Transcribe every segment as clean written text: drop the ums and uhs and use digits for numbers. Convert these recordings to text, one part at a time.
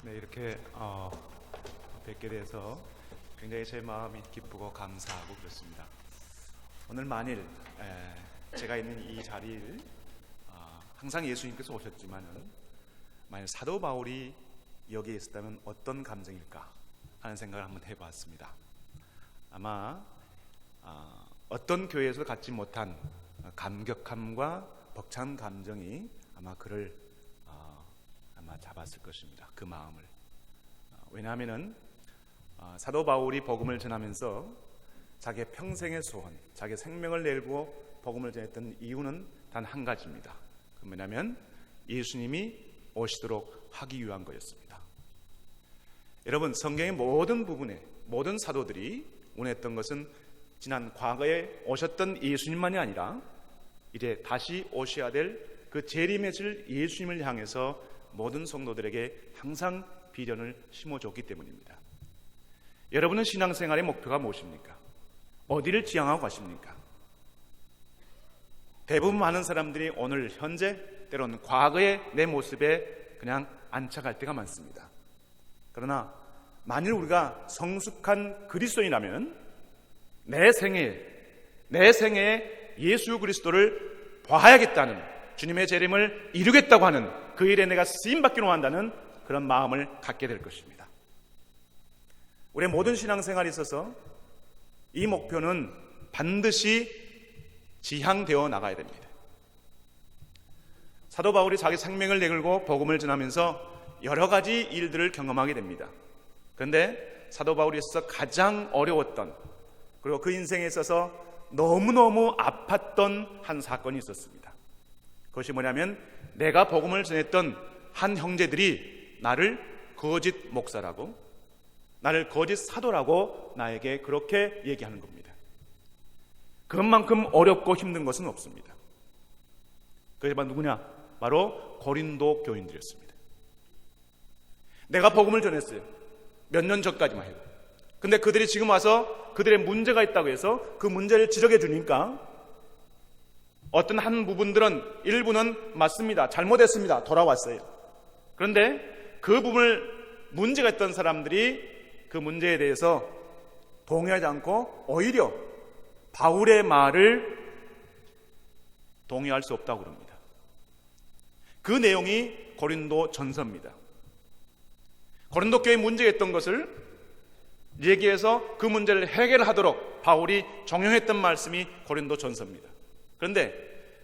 네, 이렇게 뵙게 돼서 굉장히 제 마음이 기쁘고 감사하고 그렇습니다. 오늘 만일 제가 있는 이 자리를 항상 예수님께서 오셨지만은 만일 사도 바울이 여기에 있었다면 어떤 감정일까 하는 생각을 한번 해봤습니다. 아마 어떤 교회에서 갖지 못한 감격함과 벅찬 감정이 아마 그를 아마 잡았을 것입니다. 그 마음을. 왜냐하면은 사도 바울이 복음을 전하면서 자기의 평생의 소원, 자기의 생명을 내고 복음을 전했던 이유는 단 한 가지입니다. 그 뭐냐면 예수님이 오시도록 하기 위한 거였습니다. 여러분, 성경의 모든 부분에 모든 사도들이 원했던 것은 지난 과거에 오셨던 예수님만이 아니라 이제 다시 오셔야 될 그 재림의 예수님을 향해서 모든 성도들에게 항상 비전을 심어줬기 때문입니다. 여러분은 신앙생활의 목표가 무엇입니까? 어디를 지향하고 가십니까? 대부분 많은 사람들이 오늘 현재 때로는 과거의 내 모습에 그냥 안착할 때가 많습니다. 그러나 만일 우리가 성숙한 그리스도인이라면 내 생애에 예수 그리스도를 봐야겠다는, 주님의 재림을 이루겠다고 하는, 그 일에 내가 쓰임받기로 한다는 그런 마음을 갖게 될 것입니다. 우리의 모든 신앙생활에 있어서 이 목표는 반드시 지향되어 나가야 됩니다. 사도 바울이 자기 생명을 내걸고 복음을 전하면서 여러 가지 일들을 경험하게 됩니다. 그런데 사도 바울이 있어서 가장 어려웠던, 그리고 그 인생에 있어서 너무너무 아팠던 한 사건이 있었습니다. 그것이 뭐냐면 내가 복음을 전했던 한 형제들이 나를 거짓 목사라고, 나를 거짓 사도라고 나에게 그렇게 얘기하는 겁니다. 그것만큼 어렵고 힘든 것은 없습니다. 그게 바로 누구냐? 바로 고린도 교인들이었습니다. 내가 복음을 전했어요. 몇 년 전까지만 해도. 근데 그들이 지금 와서 그들의 문제가 있다고 해서 그 문제를 지적해 주니까 어떤 한 부분들은, 일부는 맞습니다, 잘못했습니다, 돌아왔어요. 그런데 그 부분을 문제가 있던 사람들이 그 문제에 대해서 동의하지 않고 오히려 바울의 말을 동의할 수 없다고 그럽니다. 그 내용이 고린도 전서입니다. 고린도 교회에 문제가 있던 것을 얘기해서 그 문제를 해결하도록 바울이 정형했던 말씀이 고린도 전서입니다. 그런데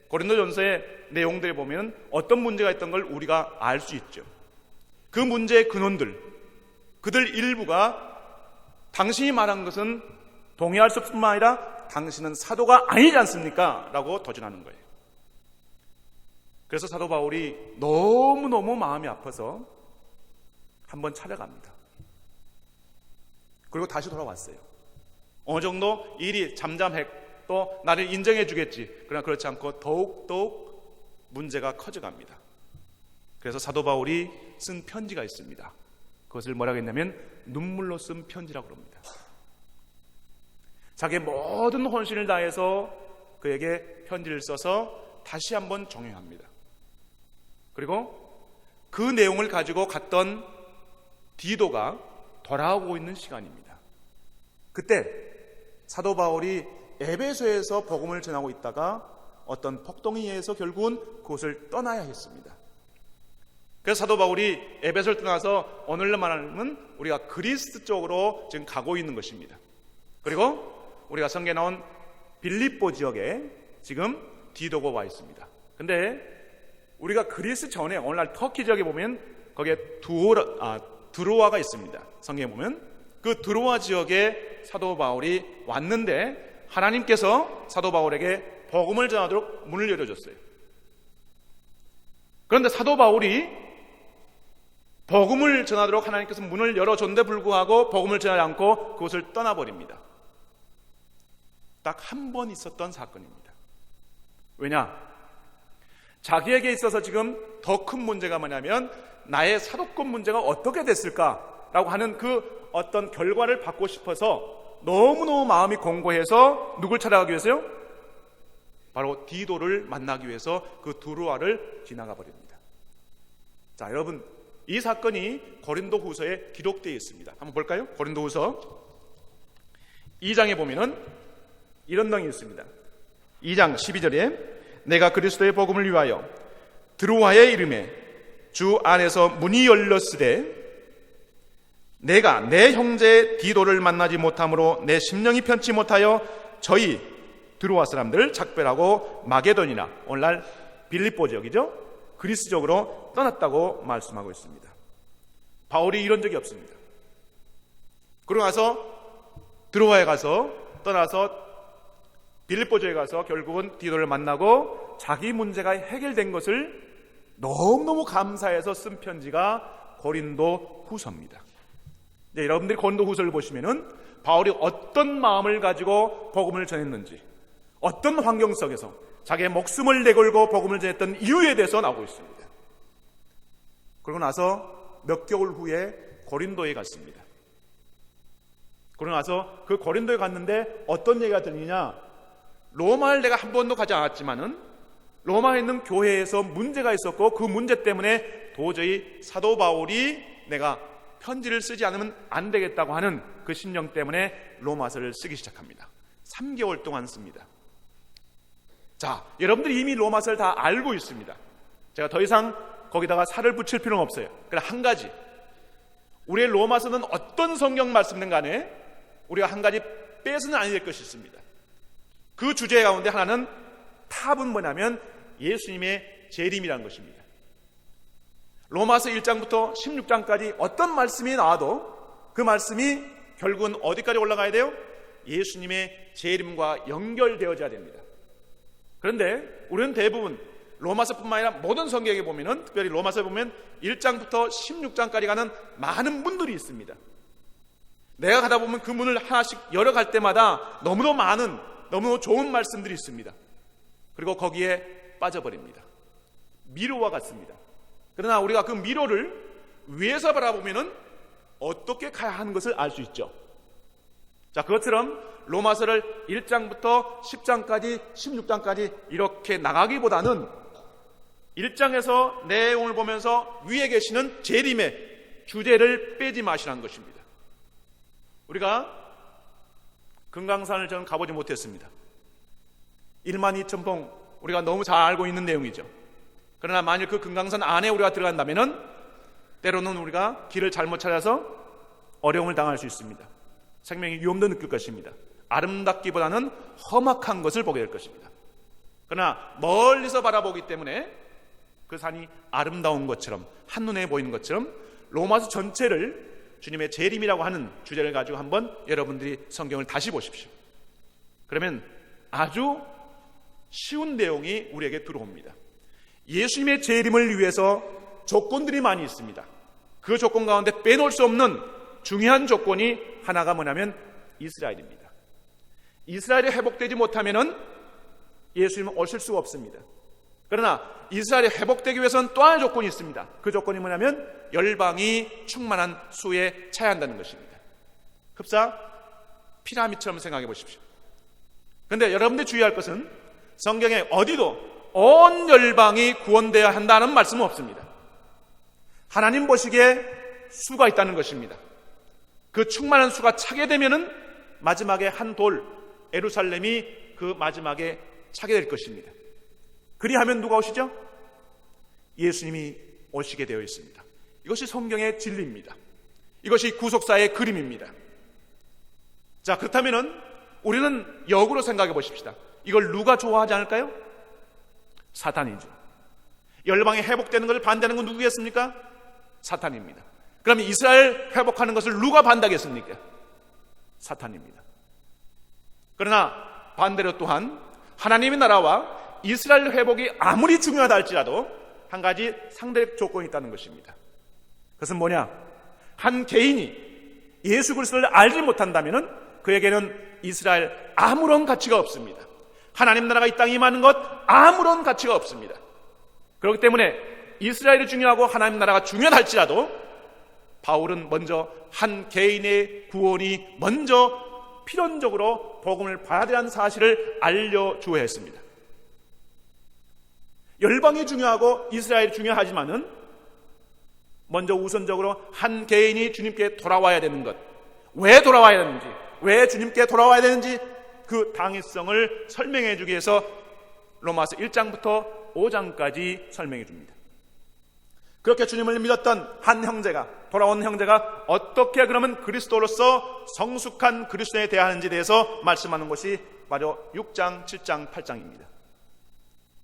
고린도 전서의 내용들을 보면 어떤 문제가 있던 걸 우리가 알 수 있죠. 그 문제의 근원들, 그들 일부가 당신이 말한 것은 동의할 수 없을 뿐만 아니라 당신은 사도가 아니지 않습니까? 라고 도전하는 거예요. 그래서 사도 바울이 너무너무 마음이 아파서 한번 찾아갑니다. 그리고 다시 돌아왔어요. 어느 정도 일이 잠잠했고 또 나를 인정해 주겠지. 그러나 그렇지 않고 더욱 문제가 커져갑니다. 그래서 사도 바울이 쓴 편지가 있습니다. 그것을 뭐라고 했냐면 눈물로 쓴 편지라고 합니다. 자기의 모든 혼신을 다해서 그에게 편지를 써서 다시 한번 정형합니다. 그리고 그 내용을 가지고 갔던 디도가 돌아오고 있는 시간입니다. 그때 사도 바울이 에베소에서 복음을 전하고 있다가 어떤 폭동에 의해서 결국은 그곳을 떠나야 했습니다. 그래서 사도 바울이 에베소를 떠나서 오늘날 말하면 우리가 그리스 쪽으로 지금 가고 있는 것입니다. 그리고 우리가 성경에 나온 빌립보 지역에 지금 디도가 와 있습니다. 근데 우리가 그리스 전에 오늘날 터키 지역에 보면 거기에 드로아가 있습니다. 성경에 보면 그 드로아 지역에 사도 바울이 왔는데 하나님께서 사도 바울에게 복음을 전하도록 문을 열어줬어요. 그런데 사도 바울이 복음을 전하도록 하나님께서 문을 열어줬는데 불구하고 복음을 전하지 않고 그곳을 떠나버립니다. 딱 한 번 있었던 사건입니다. 왜냐? 자기에게 있어서 지금 더 큰 문제가 뭐냐면 나의 사도권 문제가 어떻게 됐을까라고 하는 그 어떤 결과를 받고 싶어서 너무너무 마음이 공고해서 누굴 찾아가기 위해서요? 바로 디도를 만나기 위해서 그 드로아를 지나가 버립니다. 자, 여러분, 이 사건이 고린도후서에 기록되어 있습니다. 한번 볼까요? 고린도후서 2장에 보면은 이런 내용이 있습니다. 2장 12절에 내가 그리스도의 복음을 위하여 드로아의 이름에 주 안에서 문이 열렸으되 내가 내 형제 디도를 만나지 못함으로 내 심령이 편치 못하여 저희 드로아 사람들을 작별하고 마게도니나 오늘날 빌립보 지역이죠, 그리스 지역으로 떠났다고 말씀하고 있습니다. 바울이 이런 적이 없습니다. 그러고 나서 드로아에 가서 떠나서 빌립보 지역에 가서 결국은 디도를 만나고 자기 문제가 해결된 것을 너무너무 감사해서 쓴 편지가 고린도 후서입니다. 여러분들이 고린도 후서를 보시면은 바울이 어떤 마음을 가지고 복음을 전했는지, 어떤 환경 속에서 자기의 목숨을 내걸고 복음을 전했던 이유에 대해서 나오고 있습니다. 그러고 나서 몇 개월 후에 고린도에 갔습니다. 그러고 나서 그 고린도에 갔는데 어떤 얘기가 들리냐, 로마를 내가 한 번도 가지 않았지만은 로마에 있는 교회에서 문제가 있었고 그 문제 때문에 도저히 사도 바울이 내가 편지를 쓰지 않으면 안 되겠다고 하는 그 심령 때문에 로마서를 쓰기 시작합니다. 3개월 동안 씁니다. 자, 여러분들이 이미 로마서를 다 알고 있습니다. 제가 더 이상 거기다가 살을 붙일 필요는 없어요. 그러나 한 가지, 우리의 로마서는 어떤 성경 말씀든 간에 우리가 한 가지 빼서는 안 될 것이 있습니다. 그 주제 가운데 하나는 탑은 뭐냐면 예수님의 재림이라는 것입니다. 로마서 1장부터 16장까지 어떤 말씀이 나와도 그 말씀이 결국은 어디까지 올라가야 돼요? 예수님의 재림과 연결되어져야 됩니다. 그런데 우리는 대부분 로마서뿐만 아니라 모든 성경에 보면은, 특별히 로마서에 보면 1장부터 16장까지 가는 많은 문들이 있습니다. 내가 가다 보면 그 문을 하나씩 열어갈 때마다 너무도 많은, 너무 좋은 말씀들이 있습니다. 그리고 거기에 빠져버립니다. 미로와 같습니다. 그러나 우리가 그 미로를 위에서 바라보면은 어떻게 가야 하는 것을 알 수 있죠. 자, 그것처럼 로마서를 1장부터 10장까지 16장까지 이렇게 나가기보다는 1장에서 내용을 보면서 위에 계시는 재림의 주제를 빼지 마시라는 것입니다. 우리가 금강산을 저는 가보지 못했습니다. 12,000봉 우리가 너무 잘 알고 있는 내용이죠. 그러나 만일 그 금강산 안에 우리가 들어간다면은 때로는 우리가 길을 잘못 찾아서 어려움을 당할 수 있습니다. 생명의 위험도 느낄 것입니다. 아름답기보다는 험악한 것을 보게 될 것입니다. 그러나 멀리서 바라보기 때문에 그 산이 아름다운 것처럼, 한눈에 보이는 것처럼 로마서 전체를 주님의 재림이라고 하는 주제를 가지고 한번 여러분들이 성경을 다시 보십시오. 그러면 아주 쉬운 내용이 우리에게 들어옵니다. 예수님의 재림을 위해서 조건들이 많이 있습니다. 그 조건 가운데 빼놓을 수 없는 중요한 조건이 하나가 뭐냐면 이스라엘입니다. 이스라엘이 회복되지 못하면은 예수님은 오실 수가 없습니다. 그러나 이스라엘이 회복되기 위해서는 또 하나의 조건이 있습니다. 그 조건이 뭐냐면 열방이 충만한 수에 차야 한다는 것입니다. 흡사 피라미드처럼 생각해 보십시오. 그런데 여러분들이 주의할 것은 성경에 어디도 온 열방이 구원되어야 한다는 말씀은 없습니다. 하나님 보시기에 수가 있다는 것입니다. 그 충만한 수가 차게 되면은 마지막에 한 돌, 예루살렘이 그 마지막에 차게 될 것입니다. 그리하면 누가 오시죠? 예수님이 오시게 되어 있습니다. 이것이 성경의 진리입니다. 이것이 구속사의 그림입니다. 자, 그렇다면은 우리는 역으로 생각해 보십시다. 이걸 누가 좋아하지 않을까요? 사탄이죠. 열방이 회복되는 것을 반대하는 건 누구겠습니까? 사탄입니다. 그러면 이스라엘 회복하는 것을 누가 반대하겠습니까? 사탄입니다. 그러나 반대로 또한 하나님의 나라와 이스라엘 회복이 아무리 중요하다 할지라도 한 가지 상대 조건이 있다는 것입니다. 그것은 뭐냐? 한 개인이 예수 그리스도를 알지 못한다면 그에게는 이스라엘 아무런 가치가 없습니다. 하나님 나라가 이 땅에 임하는 것 아무런 가치가 없습니다. 그렇기 때문에 이스라엘이 중요하고 하나님 나라가 중요하다 할지라도 바울은 먼저 한 개인의 구원이 먼저 필연적으로 복음을 봐야 되는 사실을 알려주어야 했습니다. 열방이 중요하고 이스라엘이 중요하지만은 먼저 우선적으로 한 개인이 주님께 돌아와야 되는 것, 왜 돌아와야 되는지, 왜 주님께 돌아와야 되는지 그 당위성을 설명해 주기 위해서 로마서 1장부터 5장까지 설명해 줍니다. 그렇게 주님을 믿었던 한 형제가, 돌아온 형제가 어떻게 그러면 그리스도로서 성숙한 그리스도에 대하는지에 대해서 말씀하는 것이 바로 6장, 7장, 8장입니다.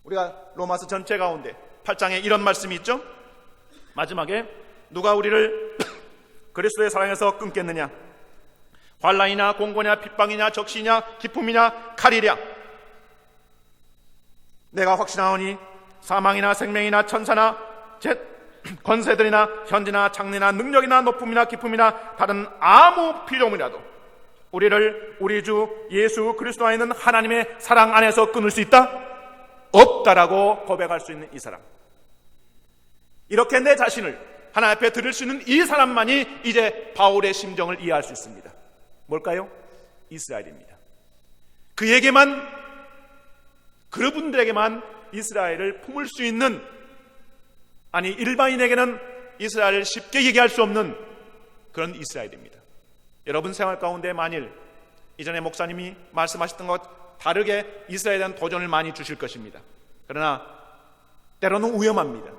우리가 로마서 전체 가운데 8장에 이런 말씀이 있죠. 마지막에 누가 우리를 그리스도의 사랑에서 끊겠느냐? 환난이냐 공고냐 핍박이냐 적시냐 기쁨이냐 칼이랴. 내가 확신하오니 사망이나 생명이나 천사나 권세들이나 현지나 장래나 능력이나 높음이나 기쁨이나 다른 아무 필요물이라도 우리를 우리 주 예수 그리스도 안에 있는 하나님의 사랑 안에서 끊을 수 있다? 없다라고 고백할 수 있는 이 사람, 이렇게 내 자신을 하나님 앞에 드릴 수 있는 이 사람만이 이제 바울의 심정을 이해할 수 있습니다. 뭘까요? 이스라엘입니다. 그에게만, 그분들에게만 이스라엘을 품을 수 있는, 아니 일반인에게는 이스라엘을 쉽게 얘기할 수 없는 그런 이스라엘입니다. 여러분 생활 가운데 만일 이전에 목사님이 말씀하셨던 것 다르게 이스라엘에 대한 도전을 많이 주실 것입니다. 그러나 때로는 위험합니다.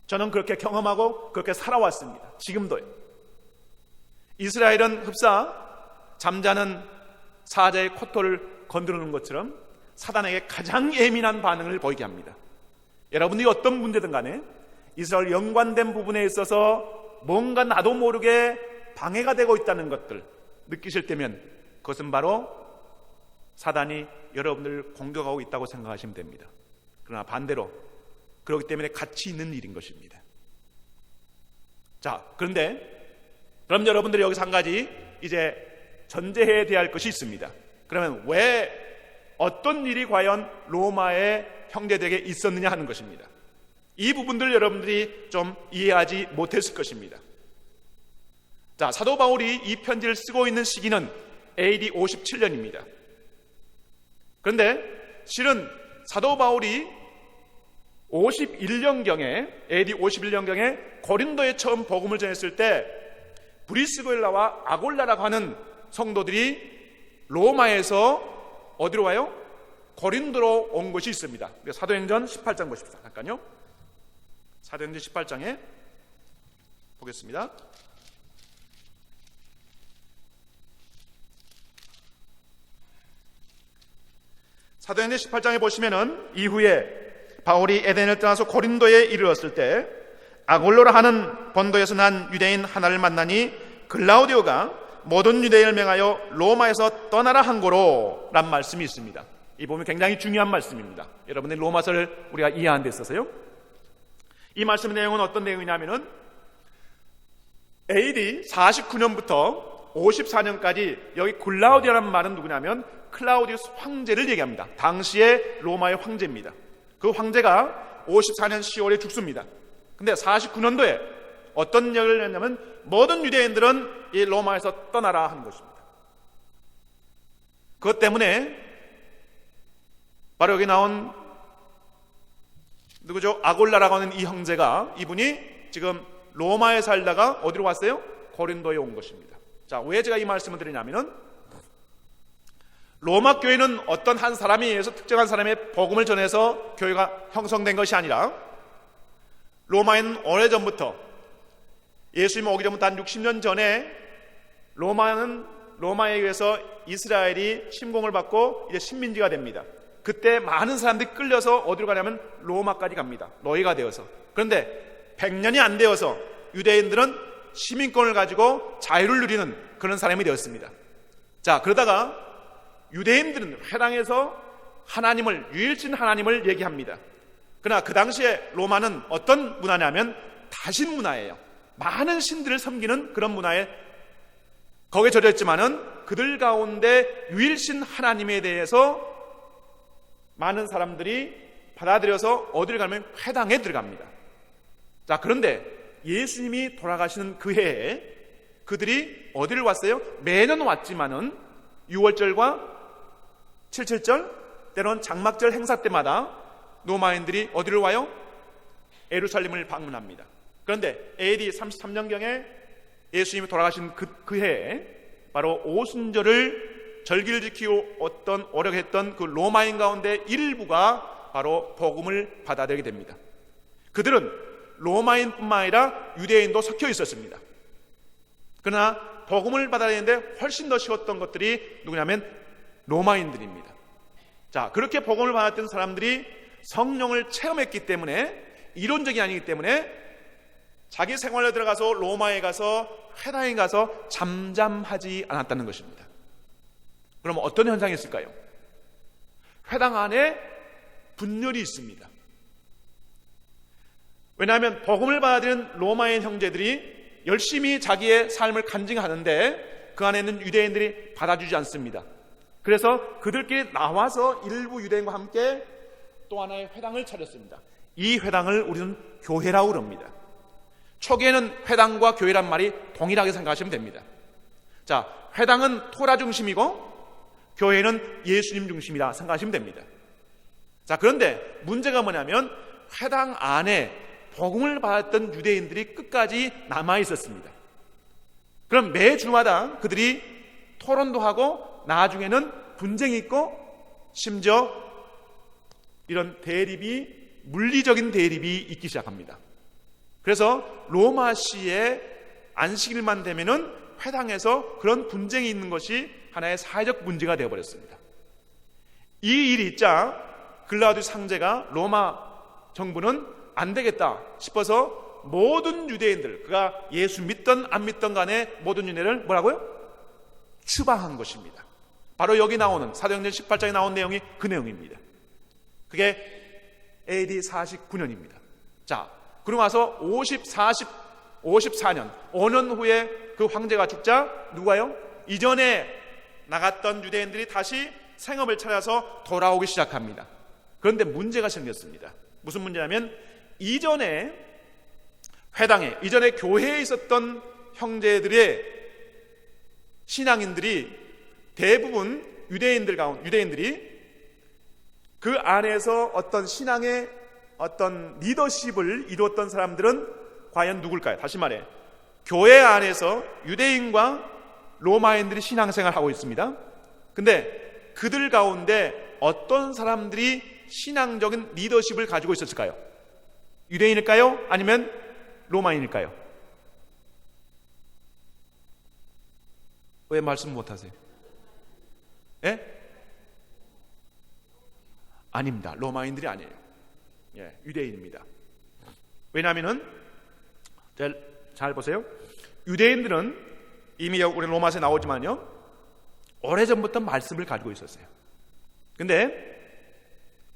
저는 그렇게 경험하고 그렇게 살아왔습니다. 지금도요. 이스라엘은 흡사 잠자는 사자의 코털을 건드리는 것처럼 사단에게 가장 예민한 반응을 보이게 합니다. 여러분들이 어떤 문제든 간에 이스라엘 연관된 부분에 있어서 뭔가 나도 모르게 방해가 되고 있다는 것들 느끼실 때면 그것은 바로 사단이 여러분들을 공격하고 있다고 생각하시면 됩니다. 그러나 반대로 그렇기 때문에 같이 있는 일인 것입니다. 자, 그런데 그럼 여러분들이 여기서 한 가지 이제 전제해야 될 것이 있습니다. 그러면 왜 어떤 일이 과연 로마의 형제들에게 있었느냐 하는 것입니다. 이 부분들 여러분들이 좀 이해하지 못했을 것입니다. 자, 사도 바울이 이 편지를 쓰고 있는 시기는 AD 57년입니다. 그런데 실은 사도 바울이 51년경에, AD 51년경에 고린도에 처음 복음을 전했을 때 브리스길라와 아골라라고 하는 성도들이 로마에서 어디로 와요? 고린도로 온 것이 있습니다. 사도행전 18장 보십시오. 잠깐요. 사도행전 18장에 보겠습니다. 사도행전 18장에 보시면은 이후에 바울이 에덴을 떠나서 고린도에 이르렀을 때 아골로라 하는 본도에서 난 유대인 하나를 만나니 글라우디오가 모든 유대인을 명하여 로마에서 떠나라 한 거로 란 말씀이 있습니다. 이 부분이 굉장히 중요한 말씀입니다. 여러분의 로마서를 우리가 이해하는 데 있어서요. 이 말씀의 내용은 어떤 내용이냐면은 AD 49년부터 54년까지 여기 글라우디오라는 말은 누구냐면 클라우디우스 황제를 얘기합니다. 당시의 로마의 황제입니다. 그 황제가 54년 10월에 죽습니다. 근데 49년도에 어떤 역을 했냐면 모든 유대인들은 이 로마에서 떠나라 하는 것입니다. 그것 때문에 바로 여기 나온 누구죠? 아골라라고 하는 이 형제가, 이분이 지금 로마에 살다가 어디로 왔어요? 고린도에 온 것입니다. 자, 왜 제가 이 말씀을 드리냐면은 로마 교회는 어떤 한 사람에 의해서 특정한 사람의 복음을 전해서 교회가 형성된 것이 아니라 로마에는 오래전부터, 예수님 오기 전부터 한 60년 전에 로마에 의해서 이스라엘이 침공을 받고 이제 식민지가 됩니다. 그때 많은 사람들이 끌려서 어디로 가냐면 로마까지 갑니다. 노예가 되어서. 그런데 100년이 안 되어서 유대인들은 시민권을 가지고 자유를 누리는 그런 사람이 되었습니다. 자, 그러다가 유대인들은 회당에서 하나님을, 유일신 하나님을 얘기합니다. 그러나 그 당시에 로마는 어떤 문화냐면 다신 문화예요. 많은 신들을 섬기는 그런 문화에 거기에 젖어있지만은 그들 가운데 유일신 하나님에 대해서 많은 사람들이 받아들여서 어디를 가면 회당에 들어갑니다. 자, 그런데 예수님이 돌아가시는 그 해에 그들이 어디를 왔어요? 매년 왔지만은 6월절과 77절, 때론 장막절 행사 때마다 로마인들이 어디를 와요? 예루살렘을 방문합니다. 그런데 AD 33년경에 예수님이 돌아가신 그 해에 바로 오순절을 절기를 지키고 어떤 오력했던 그 로마인 가운데 일부가 바로 복음을 받아들이게 됩니다. 그들은 로마인뿐만 아니라 유대인도 섞여 있었습니다. 그러나 복음을 받아들이는데 훨씬 더 쉬웠던 것들이 누구냐면 로마인들입니다. 자, 그렇게 복음을 받았던 사람들이 성령을 체험했기 때문에, 이론적이 아니기 때문에 자기 생활에 들어가서 로마에 가서 회당에 가서 잠잠하지 않았다는 것입니다. 그럼 어떤 현상이 있을까요? 회당 안에 분열이 있습니다. 왜냐하면 복음을 받아들인 로마인 형제들이 열심히 자기의 삶을 간증하는데 그 안에 있는 유대인들이 받아주지 않습니다. 그래서 그들끼리 나와서 일부 유대인과 함께 또 하나의 회당을 차렸습니다. 이 회당을 우리는 교회라고 그럽니다. 초기에는 회당과 교회란 말이 동일하게 생각하시면 됩니다. 자, 회당은 토라 중심이고 교회는 예수님 중심이라 생각하시면 됩니다. 자, 그런데 문제가 뭐냐면 회당 안에 복음을 받았던 유대인들이 끝까지 남아 있었습니다. 그럼 매 주마다 그들이 토론도 하고 나중에는 분쟁이 있고 심지어 이런 대립이, 물리적인 대립이 있기 시작합니다. 그래서 로마시의 안식일만 되면은 회당에서 그런 분쟁이 있는 것이 하나의 사회적 문제가 되어버렸습니다. 이 일이 있자 글라우디우스 황제가 로마 정부는 안 되겠다 싶어서 모든 유대인들, 그가 예수 믿던 안 믿던 간에 모든 유대인을 뭐라고요? 추방한 것입니다. 바로 여기 나오는 사도행전 18장에 나온 내용이 그 내용입니다. 그게 AD 49년입니다. 자, 그러고 나서 54년 5년 후에 그 황제가 죽자 누가요? 이전에 나갔던 유대인들이 다시 생업을 찾아서 돌아오기 시작합니다. 그런데 문제가 생겼습니다. 무슨 문제냐면 이전에 회당에, 이전에 교회에 있었던 형제들의 신앙인들이 대부분 유대인들이 그 안에서 어떤 신앙의 어떤 리더십을 이루었던 사람들은 과연 누굴까요? 다시 말해, 교회 안에서 유대인과 로마인들이 신앙생활을 하고 있습니다. 근데 그들 가운데 어떤 사람들이 신앙적인 리더십을 가지고 있었을까요? 유대인일까요? 아니면 로마인일까요? 왜 말씀 못하세요? 예? 아닙니다. 로마인들이 아니에요. 예, 유대인입니다. 왜냐하면은 잘 보세요. 유대인들은 이미 우리 로마서에 나오지만요, 오래전부터 말씀을 가지고 있었어요. 근데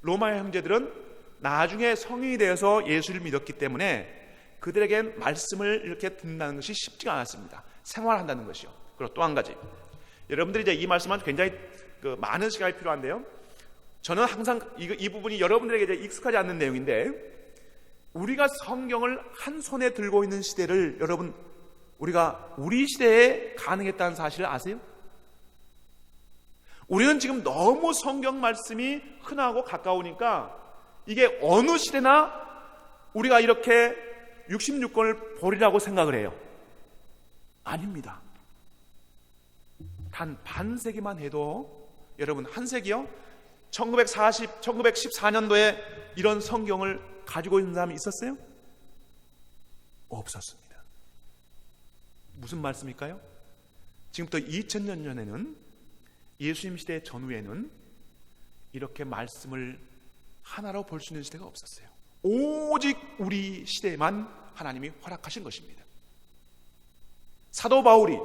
로마의 형제들은 나중에 성인이 되어서 예수를 믿었기 때문에 그들에겐 말씀을 이렇게 듣는다는 것이 쉽지가 않았습니다. 생활한다는 것이요. 그리고 또 한 가지, 여러분들이 이제 이 말씀은 굉장히 많은 시간이 필요한데요, 저는 항상 이 부분이 여러분들에게 이제 익숙하지 않는 내용인데, 우리가 성경을 한 손에 들고 있는 시대를 여러분, 우리가 우리 시대에 가능했다는 사실을 아세요? 우리는 지금 너무 성경 말씀이 흔하고 가까우니까 이게 어느 시대나 우리가 이렇게 66권을 보리라고 생각을 해요. 아닙니다. 단 반세기만 해도, 여러분, 한 세기요? 1914년도에 이런 성경을 가지고 있는 사람이 있었어요? 없었습니다. 무슨 말씀일까요? 지금부터 2000년 전에는, 예수님 시대 전후에는 이렇게 말씀을 하나로 볼 수 있는 시대가 없었어요. 오직 우리 시대에만 하나님이 허락하신 것입니다. 사도 바울이,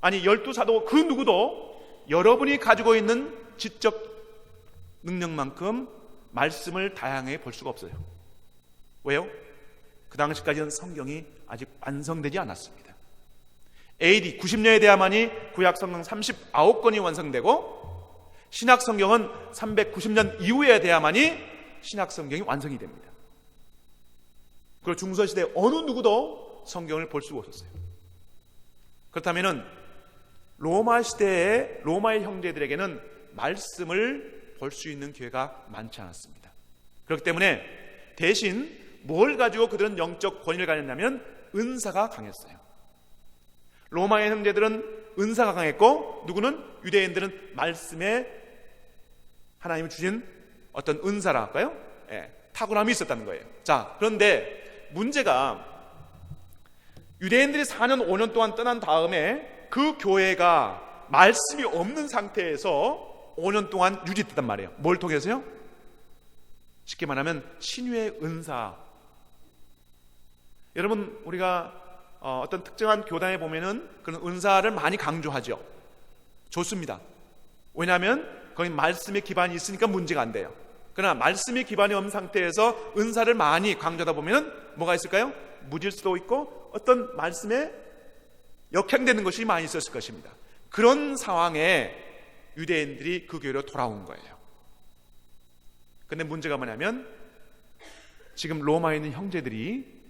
아니 12사도 그 누구도 여러분이 가지고 있는 지적 능력만큼 말씀을 다양하게 볼 수가 없어요. 왜요? 그 당시까지는 성경이 아직 완성되지 않았습니다. AD 90년에 돼야만이 구약성경 39권이 완성되고, 신약성경은 390년 이후에 돼야만이 신약성경이 완성이 됩니다. 그리고 중서시대 어느 누구도 성경을 볼 수가 없었어요. 그렇다면 로마 시대의 로마의 형제들에게는 말씀을 볼 수 있는 기회가 많지 않았습니다. 그렇기 때문에 대신 뭘 가지고 그들은 영적 권위를 가졌냐면 은사가 강했어요. 로마의 형제들은 은사가 강했고, 누구는? 유대인들은 말씀에 하나님이 주신 어떤 은사라 할까요? 탁월함이 있었다는 거예요. 자, 그런데 문제가 유대인들이 4년 5년 동안 떠난 다음에 그 교회가 말씀이 없는 상태에서 5년 동안 유지됐단 말이에요. 뭘 통해서요? 쉽게 말하면 신유의 은사. 여러분, 우리가 어떤 특정한 교단에 보면은 그런 은사를 많이 강조하죠. 좋습니다. 왜냐하면 거기 말씀의 기반이 있으니까 문제가 안 돼요. 그러나 말씀의 기반이 없는 상태에서 은사를 많이 강조하다 보면은 뭐가 있을까요? 무질서도 있고 어떤 말씀에 역행되는 것이 많이 있었을 것입니다. 그런 상황에 유대인들이 그 교회로 돌아온 거예요. 근데 문제가 뭐냐면 지금 로마에 있는 형제들이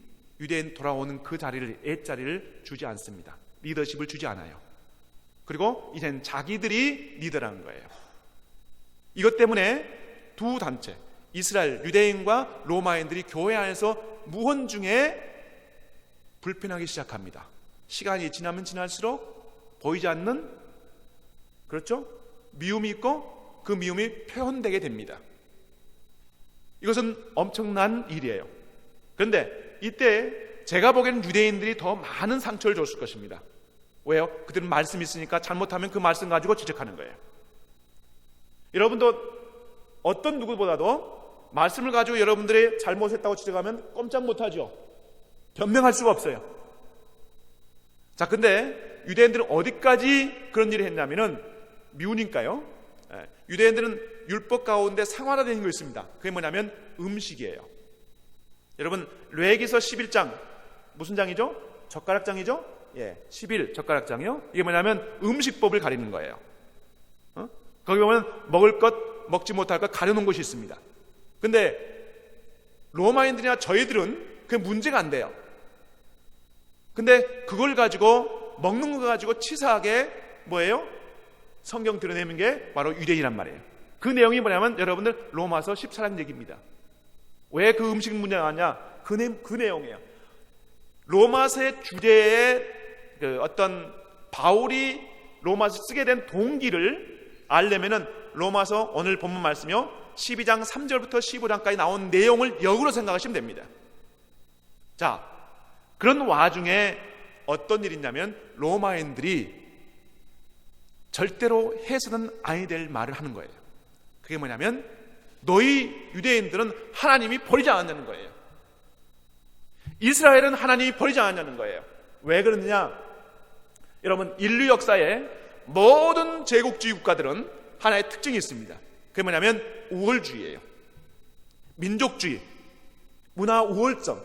유대인 돌아오는 그 자리를, 옛자리를 주지 않습니다. 리더십을 주지 않아요. 그리고 이젠 자기들이 리더라는 거예요. 이것 때문에 두 단체, 이스라엘 유대인과 로마인들이 교회 안에서 무언중에 불편하기 시작합니다. 시간이 지나면 지날수록 보이지 않는, 그렇죠? 미움이 있고 그 미움이 표현되게 됩니다. 이것은 엄청난 일이에요. 그런데 이때 제가 보기에는 유대인들이 더 많은 상처를 줬을 것입니다. 왜요? 그들은 말씀이 있으니까 잘못하면 그 말씀 가지고 지적하는 거예요. 여러분도 어떤 누구보다도 말씀을 가지고 여러분들이 잘못했다고 지적하면 꼼짝 못하죠. 변명할 수가 없어요. 자, 근데 유대인들은 어디까지 그런 일을 했냐면은 미우니까요. 유대인들은 율법 가운데 상활화되는 거 있습니다. 그게 뭐냐면 음식이에요. 여러분, 레위기서 11장 무슨 장이죠? 젓가락장이죠? 11 젓가락장이요. 이게 뭐냐면 음식법을 가리는 거예요. 거기 보면 먹을 것, 먹지 못할 것 가려놓은 것이 있습니다. 근데 로마인들이나 저희들은 그게 문제가 안 돼요. 근데 그걸 가지고 먹는 거 가지고 치사하게 뭐예요? 성경 드러내는 게 바로 유대인이란 말이에요. 그 내용이 뭐냐면 여러분들 로마서 14장 얘기입니다. 왜 그 음식 문제가 나왔냐? 그 내용이에요. 로마서의 주제의 그 어떤 바울이 로마서 쓰게 된 동기를 알려면은 로마서 오늘 본문 말씀이요 12장 3절부터 15장까지 나온 내용을 역으로 생각하시면 됩니다. 자, 그런 와중에 어떤 일이 있냐면 로마인들이 절대로 해서는 아니 될 말을 하는 거예요. 그게 뭐냐면 너희 유대인들은 하나님이 버리지 않았냐는 거예요. 이스라엘은 하나님이 버리지 않았냐는 거예요. 왜 그러느냐? 여러분, 인류 역사에 모든 제국주의 국가들은 하나의 특징이 있습니다. 그게 뭐냐면 우월주의예요. 민족주의, 문화 우월성,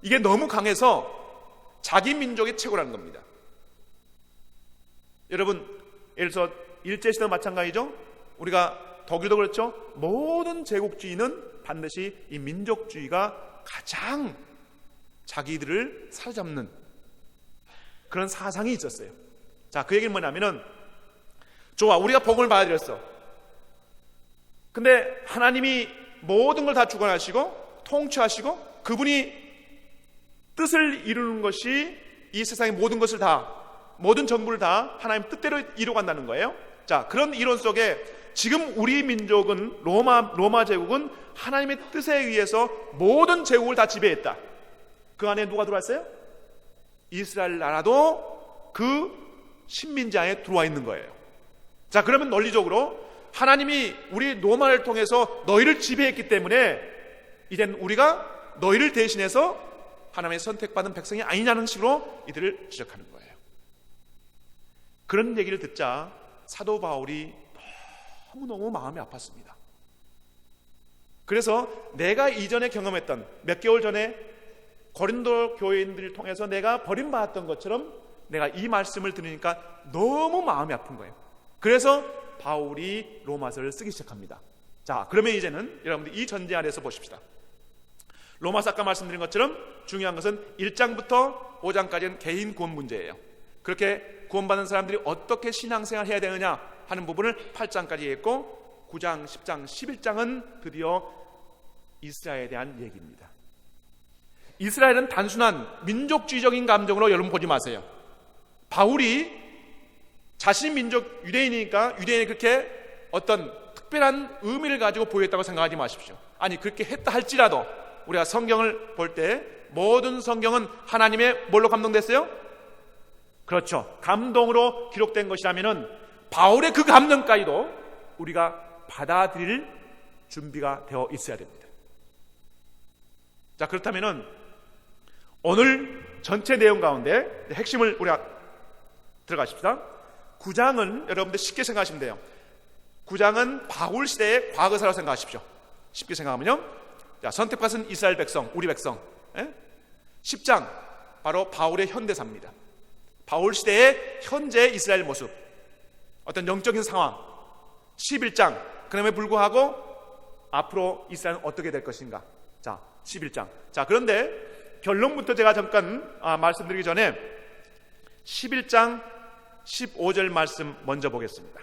이게 너무 강해서 자기 민족이 최고라는 겁니다. 여러분, 예를 들어서 일제시대도 마찬가지죠. 우리가 독일도 그렇죠. 모든 제국주의는 반드시 이 민족주의가 가장 자기들을 사로잡는 그런 사상이 있었어요. 자, 그 얘기는 뭐냐면은 좋아, 우리가 복음을 받아들였어. 근데 하나님이 모든 걸 다 주관하시고 통치하시고 그분이 뜻을 이루는 것이 이 세상의 모든 것을 다, 모든 정부를 다 하나님 뜻대로 이루어간다는 거예요. 자, 그런 이론 속에 지금 우리 민족은 로마 제국은 하나님의 뜻에 의해서 모든 제국을 다 지배했다. 그 안에 누가 들어왔어요? 이스라엘 나라도 그 식민지 안에 들어와 있는 거예요. 자, 그러면 논리적으로 하나님이 우리 로마를 통해서 너희를 지배했기 때문에 이젠 우리가 너희를 대신해서 하나님의 선택받은 백성이 아니냐는 식으로 이들을 지적하는 거예요. 그런 얘기를 듣자 사도 바울이 너무너무 마음이 아팠습니다. 그래서 내가 이전에 경험했던 몇 개월 전에 고린도 교회인들을 통해서 내가 버림받았던 것처럼 내가 이 말씀을 들으니까 너무 마음이 아픈 거예요. 그래서 바울이 로마서를 쓰기 시작합니다. 자, 그러면 이제는 여러분들 이 전제 아래서 보십시다. 로마서 아까 말씀드린 것처럼 중요한 것은 1장부터 5장까지는 개인 구원 문제예요. 그렇게 구원받은 사람들이 어떻게 신앙생활을 해야 되느냐 하는 부분을 8장까지 했고 9장, 10장, 11장은 드디어 이스라엘에 대한 얘기입니다. 이스라엘은 단순한 민족주의적인 감정으로 여러분 보지 마세요. 바울이 자신 민족 유대인이니까 유대인이 그렇게 어떤 특별한 의미를 가지고 보였다고 생각하지 마십시오. 아니 그렇게 했다 할지라도 우리가 성경을 볼 때 모든 성경은 하나님의 뭘로 감동됐어요? 그렇죠. 감동으로 기록된 것이라면은 바울의 그 감동까지도 우리가 받아들일 준비가 되어 있어야 됩니다. 자, 그렇다면은 오늘 전체 내용 가운데 핵심을 우리가 들어가십시다. 9장은 여러분들 쉽게 생각하시면 돼요. 9장은 바울 시대의 과거사라고 생각하십시오. 쉽게 생각하면요. 자, 선택받은 이스라엘 백성, 우리 백성. 10장 바로 바울의 현대사입니다. 바울 시대의 현재 이스라엘 모습, 어떤 영적인 상황. 11장 그럼에 불구하고 앞으로 이스라엘은 어떻게 될 것인가. 자, 11장. 자, 그런데 결론부터 제가 잠깐 말씀드리기 전에 11장 15절 말씀 먼저 보겠습니다.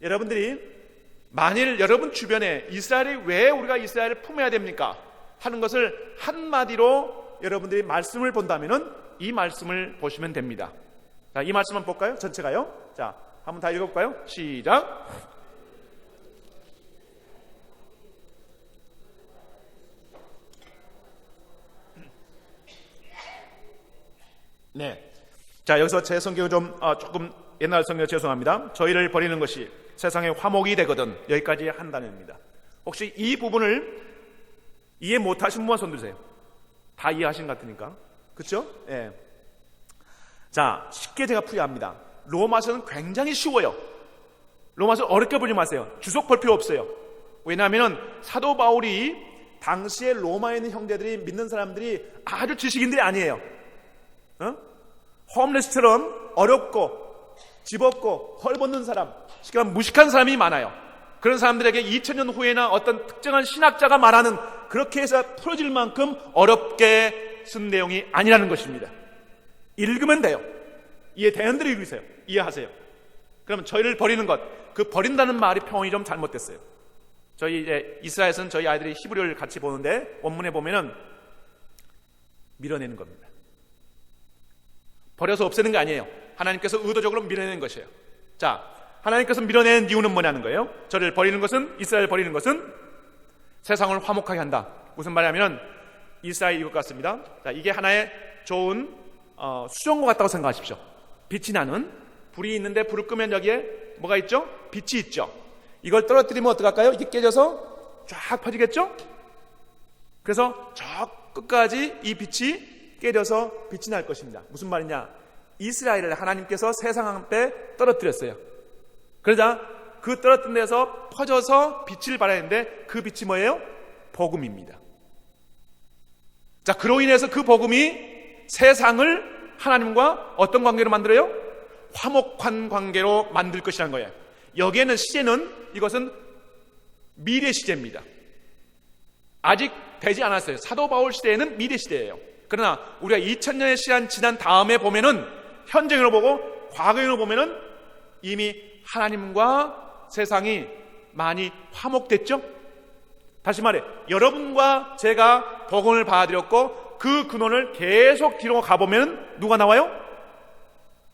여러분들이 만일 여러분 주변에 이스라엘이 왜 우리가 이스라엘을 품어야 됩니까? 하는 것을 한마디로 여러분들이 말씀을 본다면은 이 말씀을 보시면 됩니다. 자, 이 말씀 한번 볼까요? 전체가요. 자, 한번 다 읽어볼까요? 시작. 네. 자, 여기서 제 성경은 좀 조금 옛날 성경 죄송합니다. 저희를 버리는 것이 세상의 화목이 되거든. 여기까지 한 단어입니다. 혹시 이 부분을 이해 못하신 분만 손 드세요. 다 이해하신 것 같으니까. 그렇죠? 예. 자, 쉽게 제가 풀이합니다. 로마서는 굉장히 쉬워요. 로마서 어렵게 보지 마세요. 주석 볼 필요 없어요. 왜냐하면 사도 바울이 당시에 로마에 있는 형제들이 믿는 사람들이 아주 지식인들이 아니에요. 홈레스처럼 어렵고 집 없고 헐벗는 사람, 쉽게 말하면 무식한 사람이 많아요. 그런 사람들에게 2000년 후에나 어떤 특정한 신학자가 말하는 그렇게 해서 풀어질 만큼 어렵게 쓴 내용이 아니라는 것입니다. 읽으면 돼요. 이해대원들이 읽으세요. 이해하세요. 그러면 저희를 버리는 것, 그 버린다는 말이 표현이 좀 잘못됐어요. 저희 이제 이스라엘에서는 저희 아이들이 히브리어를 같이 보는데 원문에 보면은 밀어내는 겁니다. 버려서 없애는 게 아니에요. 하나님께서 의도적으로 밀어내는 것이에요. 자, 하나님께서 밀어내는 이유는 뭐냐는 거예요. 저를 버리는 것은, 이스라엘 버리는 것은 세상을 화목하게 한다. 무슨 말이냐면 이스라엘 이것 같습니다. 자, 이게 하나의 좋은 수정과 같다고 생각하십시오. 빛이 나는, 불이 있는데 불을 끄면 여기에 뭐가 있죠? 빛이 있죠. 이걸 떨어뜨리면 어떡할까요? 이게 깨져서 쫙 퍼지겠죠? 그래서 저 끝까지 이 빛이 깨져서 빛이 날 것입니다. 무슨 말이냐? 이스라엘을 하나님께서 세상 앞에 떨어뜨렸어요. 그러자 그 떨어뜨린 데서 퍼져서 빛을 발하는데 그 빛이 뭐예요? 복음입니다. 자, 그로 인해서 그 복음이 세상을 하나님과 어떤 관계로 만들어요? 화목한 관계로 만들 것이라는 거예요. 여기에는 시제는 이것은 미래 시제입니다. 아직 되지 않았어요. 사도 바울 시대에는 미래 시대예요. 그러나 우리가 2000년의 시간 지난 다음에 보면은 현재로 보고 과거로 보면은 이미 하나님과 세상이 많이 화목됐죠? 다시 말해, 여러분과 제가 복음을 받아들였고 그 근원을 계속 뒤로 가보면 누가 나와요?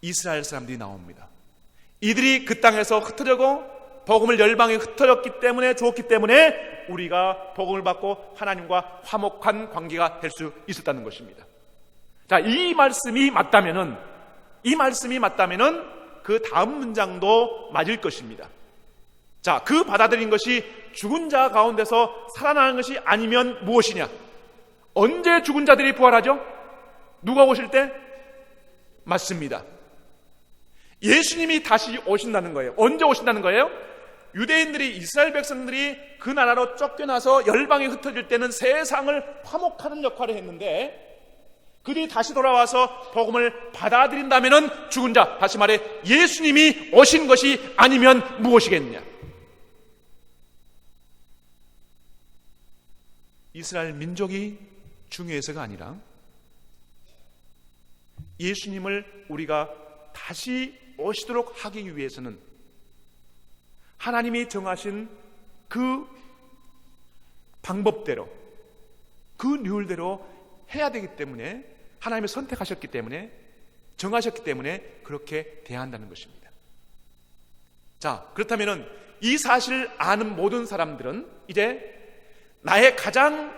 이스라엘 사람들이 나옵니다. 이들이 그 땅에서 흩어져고 복음을 열방에 흩어졌기 때문에, 주었기 때문에 우리가 복음을 받고 하나님과 화목한 관계가 될 수 있었다는 것입니다. 자, 이 말씀이 맞다면은 그 다음 문장도 맞을 것입니다. 자, 그 받아들인 것이 죽은 자 가운데서 살아나는 것이 아니면 무엇이냐? 언제 죽은 자들이 부활하죠? 누가 오실 때? 맞습니다. 예수님이 다시 오신다는 거예요. 언제 오신다는 거예요? 유대인들이, 이스라엘 백성들이 그 나라로 쫓겨나서 열방에 흩어질 때는 세상을 화목하는 역할을 했는데 그들이 다시 돌아와서 복음을 받아들인다면 죽은 자, 다시 말해 예수님이 오신 것이 아니면 무엇이겠느냐? 이스라엘 민족이 중요해서가 아니라 예수님을 우리가 다시 오시도록 하기 위해서는 하나님이 정하신 그 방법대로, 그 률대로 해야 되기 때문에, 하나님이 선택하셨기 때문에, 정하셨기 때문에 그렇게 대한다는 것입니다. 자, 그렇다면 이 사실을 아는 모든 사람들은 이제 나의 가장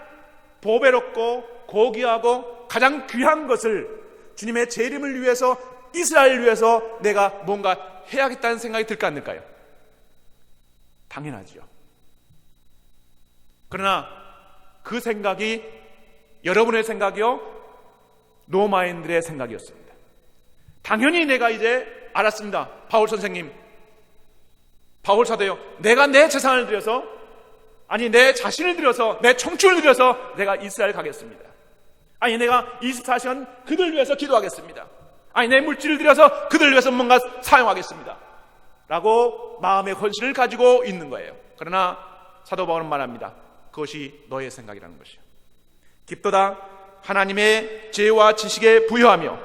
보배롭고 고귀하고 가장 귀한 것을 주님의 재림을 위해서, 이스라엘을 위해서 내가 뭔가 해야겠다는 생각이 들까 안 들까요? 당연하죠. 그러나 그 생각이 여러분의 생각이요, 로마인들의 생각이었습니다. 당연히 내가 이제 알았습니다. 바울 선생님, 바울 사도요, 내가 내 재산을 들여서, 아니 내 자신을 들여서, 내 청춘을 들여서 내가 이스라엘 가겠습니다. 아니 내가 24시간 그들 위해서 기도하겠습니다. 아니 내 물질을 들여서 그들 위해서 뭔가 사용하겠습니다 라고 마음의 헌신을 가지고 있는 거예요. 그러나 사도 바울은 말합니다. 그것이 너의 생각이라는 것이요, 깊도다 하나님의 지혜와 지식에 부여하며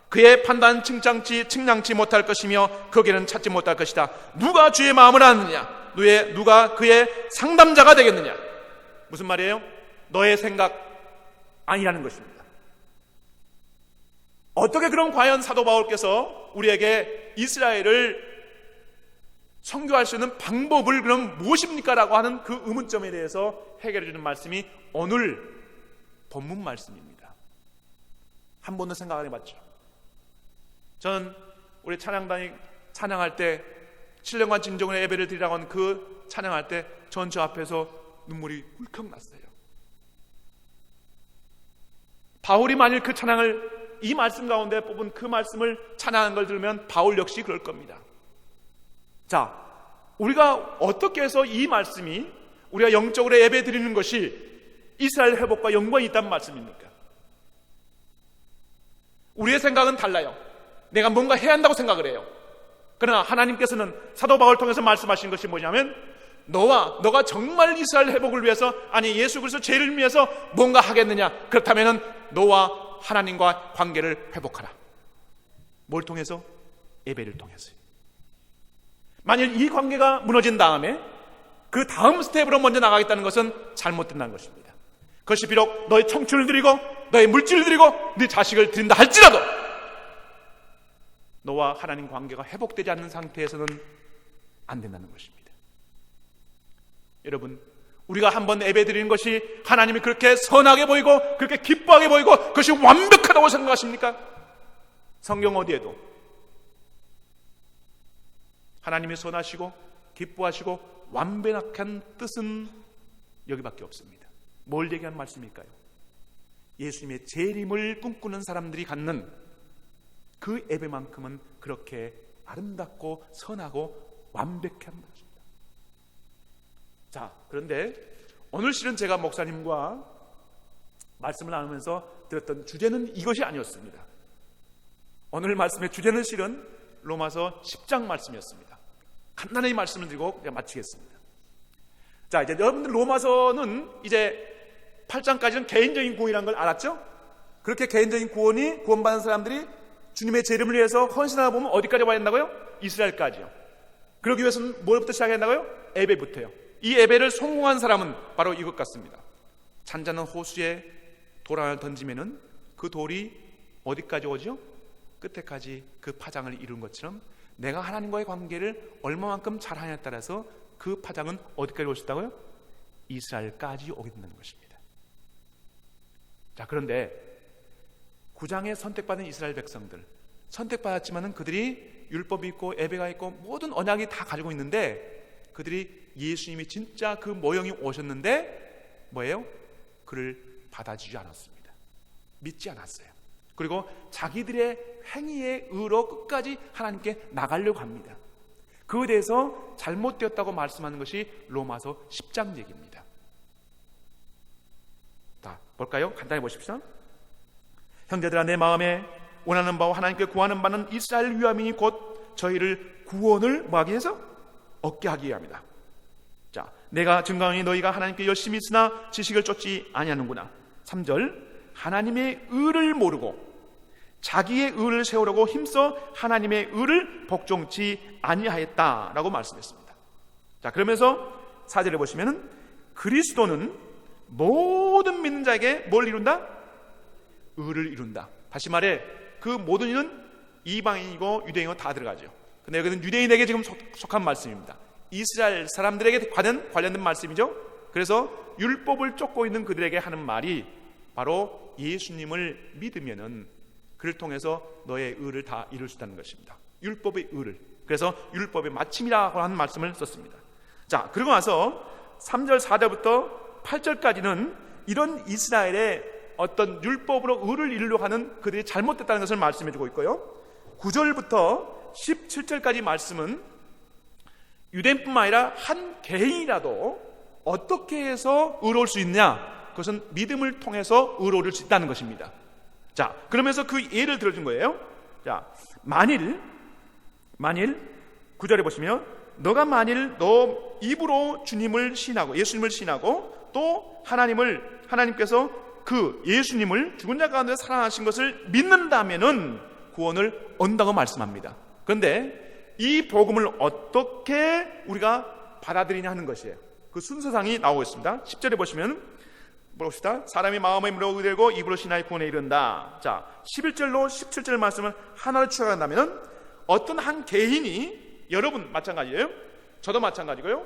그의 판단 측량치 못할 것이며 거기는 찾지 못할 것이다. 누가 주의 마음을 아느냐? 누가 그의 상담자가 되겠느냐? 무슨 말이에요? 너의 생각 아니라는 것입니다. 어떻게 그럼 과연 사도 바울께서 우리에게 이스라엘을 선교할 수 있는 방법을 그럼 무엇입니까? 라고 하는 그 의문점에 대해서 해결해 주는 말씀이 오늘 본문 말씀입니다. 한 번도 생각 안 해봤죠? 전 우리 찬양단이 찬양할 때 7년간 진정으로 예배를 드리라고 하는 그 찬양할 때 전 저 앞에서 눈물이 훌컥 났어요. 바울이 만일 그 찬양을, 이 말씀 가운데 뽑은 그 말씀을 찬양한 걸 들으면 바울 역시 그럴 겁니다. 자, 우리가 어떻게 해서 이 말씀이 우리가 영적으로 예배 드리는 것이 이스라엘 회복과 연관이 있다는 말씀입니까? 우리의 생각은 달라요. 내가 뭔가 해야 한다고 생각을 해요. 그러나 하나님께서는 사도 바울을 통해서 말씀하신 것이 뭐냐면, 너가 정말 이스라엘 회복을 위해서, 아니 예수 그리스도 죄를 위해서 뭔가 하겠느냐? 그렇다면 너와 하나님과 관계를 회복하라. 뭘 통해서? 예배를 통해서. 만일 이 관계가 무너진 다음에 그 다음 스텝으로 먼저 나가겠다는 것은 잘못된다는 것입니다. 그것이 비록 너의 청춘을 드리고 너의 물질을 드리고 네 자식을 드린다 할지라도 너와 하나님 관계가 회복되지 않는 상태에서는 안 된다는 것입니다. 여러분, 우리가 한번 예배 드리는 것이 하나님이 그렇게 선하게 보이고 그렇게 기뻐하게 보이고 그것이 완벽하다고 생각하십니까? 성경 어디에도 하나님이 선하시고 기뻐하시고 완벽한 뜻은 여기밖에 없습니다. 뭘 얘기하는 말씀일까요? 예수님의 재림을 꿈꾸는 사람들이 갖는 그 예배만큼은 그렇게 아름답고 선하고 완벽한 것입니다. 자, 그런데 오늘 실은 제가 목사님과 말씀을 나누면서 들었던 주제는 이것이 아니었습니다. 오늘 말씀의 주제는 실은 로마서 10장 말씀이었습니다. 간단히 말씀을 드리고 그냥 마치겠습니다. 자, 이제 여러분들 로마서는 이제 8장까지는 개인적인 구원이라는 걸 알았죠? 그렇게 개인적인 구원받은 사람들이 주님의 재림을 위해서 헌신하다 보면 어디까지 와야 된다고요? 이스라엘까지요. 그러기 위해서는 뭘부터 시작해야 된다고요? 예배부터요. 이 예배를 성공한 사람은 바로 이것 같습니다. 잔잔한 호수에 돌 하나 던지면은 그 돌이 어디까지 오죠? 끝에까지 그 파장을 이룬 것처럼 내가 하나님과의 관계를 얼마만큼 잘하냐에 따라서 그 파장은 어디까지 올 수 있다고요? 이스라엘까지 오게 된다는 것입니다. 자, 그런데 9장에 선택받은 이스라엘 백성들, 선택받았지만은 그들이 율법이 있고 예배가 있고 모든 언약이 다 가지고 있는데 그들이 예수님이 진짜 그 모형이 오셨는데 뭐예요? 그를 받아주지 않았습니다. 믿지 않았어요. 그리고 자기들의 행위의 의로 끝까지 하나님께 나가려고 합니다. 그에 대해서 잘못되었다고 말씀하는 것이 로마서 10장 얘기입니다. 자, 볼까요? 간단히 보십시오. 형제들아, 내 마음에 원하는 바와 하나님께 구하는 바는 이스라엘 위함이니 곧 저희를 구원을 뭐하기 위해서? 얻게 하기 위함이다. 자, 내가 증거하니 너희가 하나님께 열심히 있으나 지식을 쫓지 아니하는구나. 3절, 하나님의 의를 모르고 자기의 의를 세우려고 힘써 하나님의 의를 복종치 아니하였다라고 말씀했습니다. 자, 그러면서 4절에 보시면은 그리스도는 모든 믿는 자에게 뭘 이룬다? 의를 이룬다. 다시 말해 그 모든 이는 이방인이고 유대인이고 다 들어가죠. 근데 여기는 유대인에게 지금 속한 말씀입니다. 이스라엘 사람들에게 관련된 말씀이죠. 그래서 율법을 쫓고 있는 그들에게 하는 말이 바로 예수님을 믿으면은 그를 통해서 너의 의를 다 이룰 수 있다는 것입니다. 율법의 의를. 그래서 율법의 마침이라고 하는 말씀을 썼습니다. 자, 그리고 나서 3절 4절부터 8절까지는 이런 이스라엘의 어떤 율법으로 의를 이루려고 하는 그들이 잘못됐다는 것을 말씀해주고 있고요. 9절부터 17절까지 말씀은 유대인뿐만 아니라 한 개인이라도 어떻게 해서 의로울 수 있냐? 그것은 믿음을 통해서 의로울 수 있다는 것입니다. 자, 그러면서 그 예를 들어준 거예요. 자, 만일 9절에 보시면 너가 만일 너 입으로 주님을 신하고 예수님을 신하고 또 하나님께서 그 예수님을 죽은 자 가운데 살아나신 것을 믿는다면은 구원을 얻는다고 말씀합니다. 그런데 이 복음을 어떻게 우리가 받아들이냐 하는 것이에요. 그 순서상이 나오고 있습니다. 10절에 보시면 봅시다. 사람이 마음에 물어 의되고 입으로 신하여 구원에 이른다. 자, 11절로 17절 말씀을 하나로 추가한다면 어떤 한 개인이, 여러분 마찬가지예요. 저도 마찬가지고요.